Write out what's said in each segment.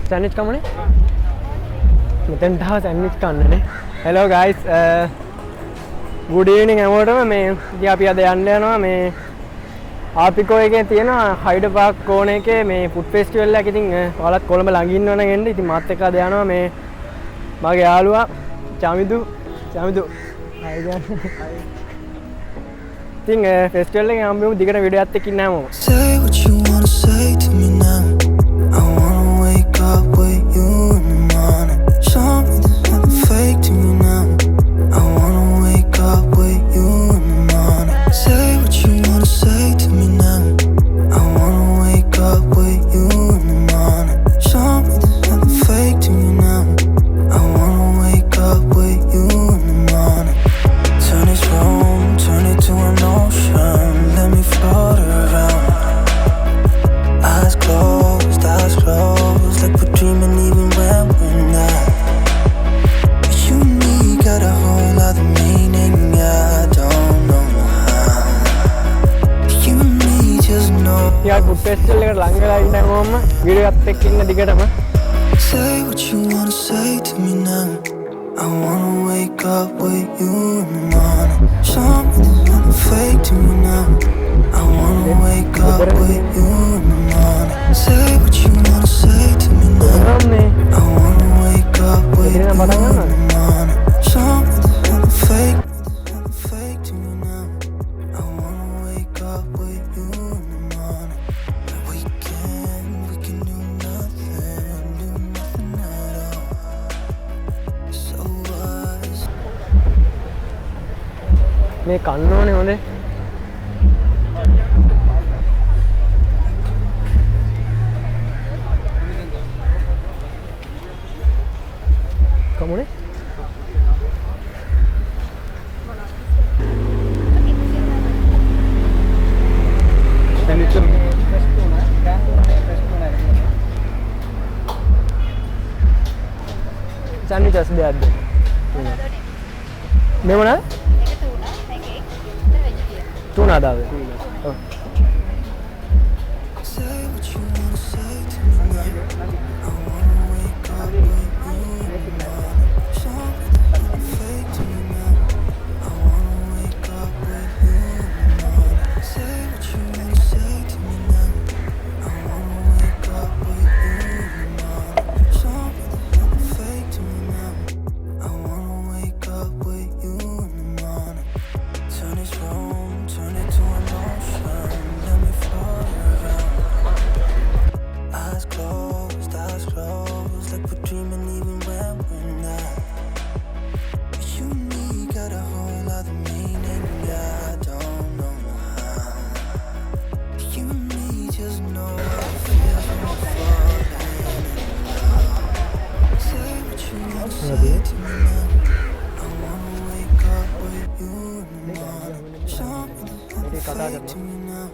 Sandwich කමුනේ මෙතෙන්ට ආව sandwich කන්නනේ hello guys good evening හැමෝටම මේ ඉතින් අපි අද යන්න යනවා මේ ආපිකෝ එකේ තියෙන හයිඩ් පාර්ක් කෝන එකේ මේ ෆුඩ් ෆෙස්ටිවල් එක. ඉතින් ඔයාලත් කොළඹ ළඟ ඉන්නවනම් එන්න. ඉතින් මාත් එක්ක අද යනවා මේ මගේ යාළුවා චමිදු හයි ගන්න. ඉතින් ෆෙස්ටිවල් එකේ හම්බෙමු දිගට වීඩියෝ එකත් එක්ක ඉන්න හැමෝම. Say what you wanna say to me now. I wanna wake up with you in the morning. Show me there's nothing fake to me now. I wanna wake up with you in the morning. Say what you wanna say to me now. I wanna wake up with you in the morning. Show me there's nothing fake to me now. I wanna wake up with you in the morning. Turn this room, turn it to an ocean. Let me float around. Eyes closed, like we're dreaming even when we're not. You and me got a whole other meaning, I don't know how. You and me just know. යා food festival එකට ළඟ වෙලා ඉන්න හැමෝම video එකත් එක්ක ඉන්න දිගටම. Say what you wanna say to me now. I wanna wake up with you in the morning. Show me there's nothing fake to me now. I wanna wake up with you in the morning. Say what you wanna say to me now. I wanna wake up with you in the morning. Show me there's nothing fake to me now. I wanna wake up with you in the morning. We can do nothing at all. So wise. මේ කන්න ඕනේ හොඳේ. කමුනේ sandwiches දෙකක්ද මේ මොනවාද තුනක් දාද ඔව් Say what you wanna say to me now. I wanna wake up with you in the morning. Show me there's nothing fake to me now. I wanna wake up with you in the morning. Say what you wanna say to me now. I wanna wake up with you in the morning. Show me there's nothing fake to me now. I wanna wake up with you in the morning. Turn this room, turn it to an ocean. Let me float around. Eyes closed, like we're dreaming even when we're not. You and me got a whole other meaning, I don't know how. You and me just know how it feels when we're falling in love. Say what you wanna say to me now. I wanna wake up with you in the morning. Show me there's nothing fake to me now.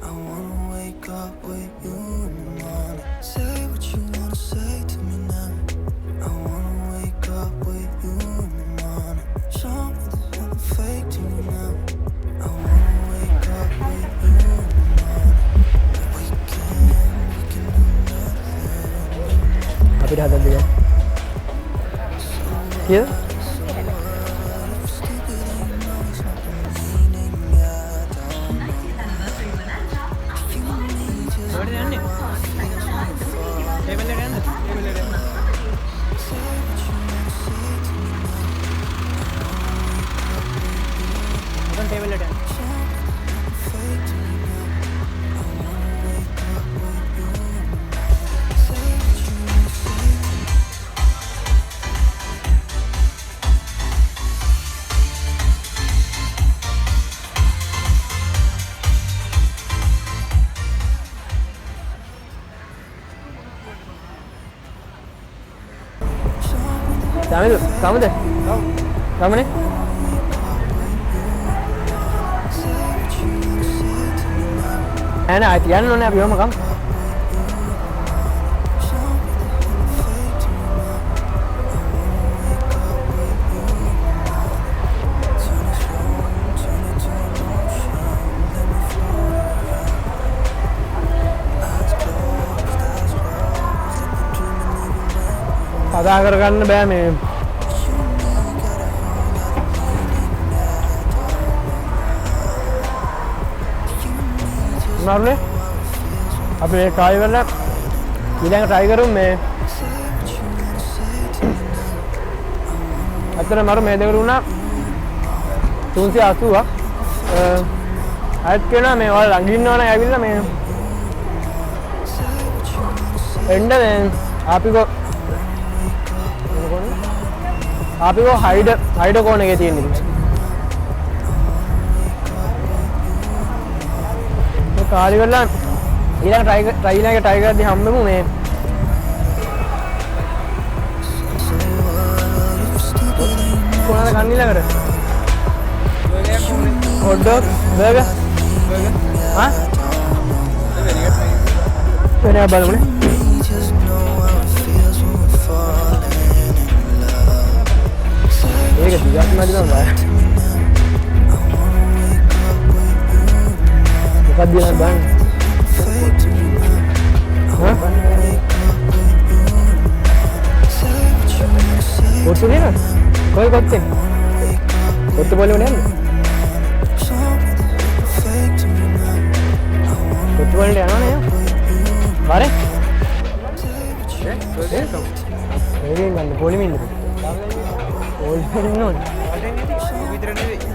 I wanna wake up with you in the morning. Say what you wanna say to me now. I wanna wake up with you in the morning. Show me there's nothing fake to me now. I wanna wake up with you in the morning. We can do nothing. අපිට හදන්න දෙයක් කිය Dame tu, kamu deh. Kamu nih. Ana, atian lo nih abi mau kamu. කතා කරගන්න බෑ මේ මොනවද අපි මේ try කරලා ඊළඟ try කරමු මේ අතන මර මේ දෙකට උනා 380ක් අයත් කියනවා මේ ඔයාලා ළඟ ඉන්නවනම් ඇවිල්ලා මේ එන්න මේ ආපිකෝ හයිඩ කෝන එකේ තියෙන ඉතින් මේ කාලි වෙලා ඊළඟ try කරද්දී හම්බෙමු මේ කොහොමද ගන්න ඊළඟට hot dog burger හා වෙන බලමුනේ ඒක දිගක් නැති නේද මොකක්ද දිනන බං හා කොටු නේද කොයි කොත්තේ කොත්තු බෝලේ නේද කොත්තු බෝලේ යනවා නේද හරි ඒකෙන් ගන්න පොලිම ඉන්නද පොලිම නෝන විතර නෙවෙයි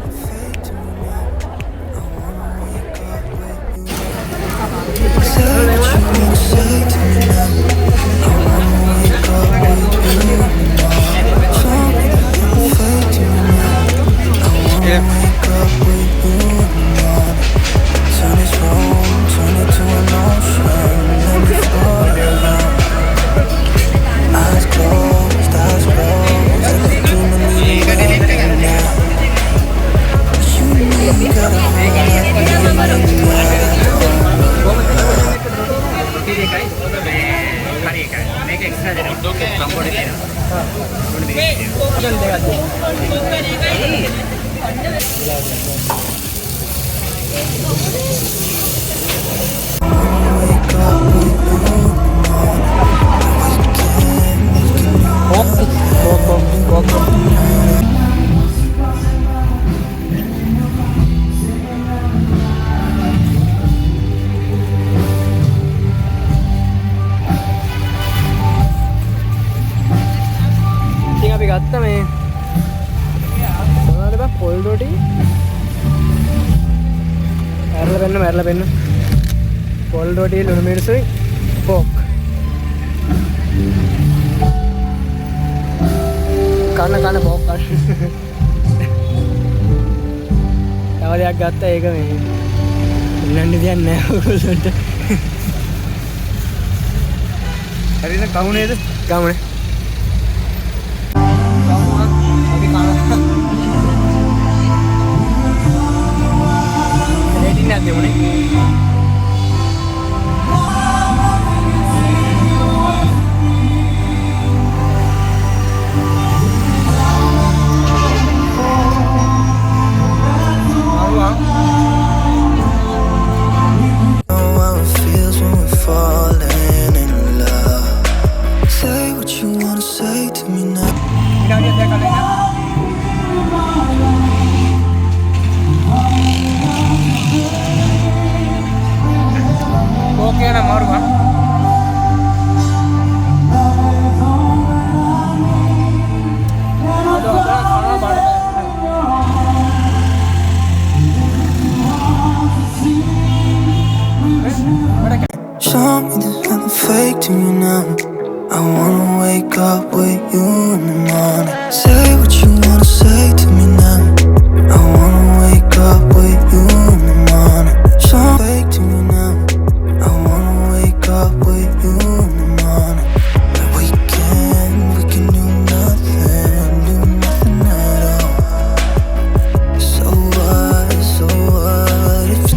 ගත්ත මේ මොනවද බා පොල් රොටි මැරලා පෙන්න පොල් රොටි ලුණු මිරිසුයි පෝක් කන පෝක් කන තව දෙයක් ගත්තා ඒක මේ ඉන්නන්න දෙයක් නැහැ ඔයගොල්ලන්ට හරිද කවුනේද ගමනේ නැති උනේ Something that's nothing fake to me now. I wanna wake up with you in the morning. Say what you wanna say to me now. I wanna wake up with you in the morning. Something fake to me now. I wanna wake up with you in the morning. But we can do nothing at all. So what if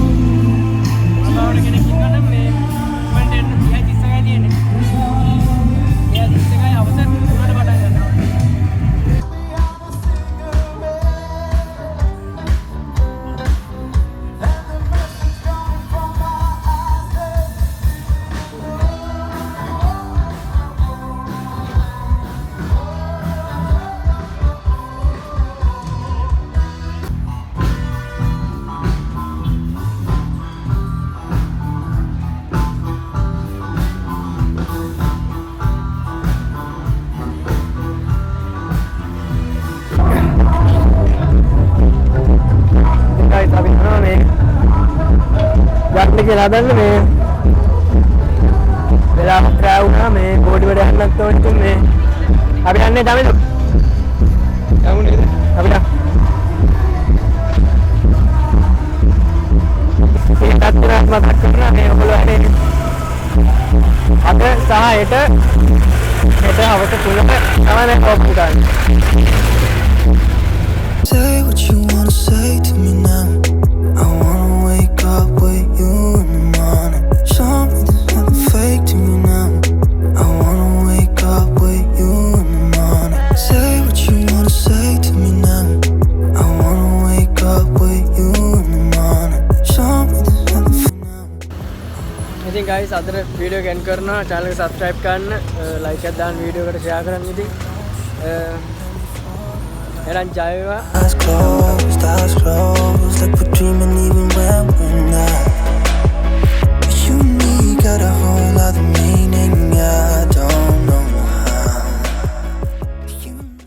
ගන්න කියලා හදන්න මේ වෙලාවක් රෑ වුණා මේ body වල යන්නත් ඕනේ තුන් මේ අපි යන්නේ තමයිද යමු නේද අපිට මේ තත්ත්වයක් මතක් කරනවා මේ ඔයගොල්ලෝ අනේ අද සහ හෙට හවස 3ට තමයි ඕපන් කරන්නේ. Say what you wanna say to me now. I wanna wake up with you in the morning. Show me there's nothing fake to me now. I wanna wake up with you in the morning. Say what you wanna say to me now. I wanna wake up with you in the morning. Show me there's nothing fake now. ඉතින් guys අද video එක end කරනවා. channel එක subscribe කරන්න, like එකක් දාන්න, video එකට share කරන්න ඉතින්. එහෙනම් ජය වේවා. Eyes closed, like we're dreaming even when we're not. You and me got a whole other meaning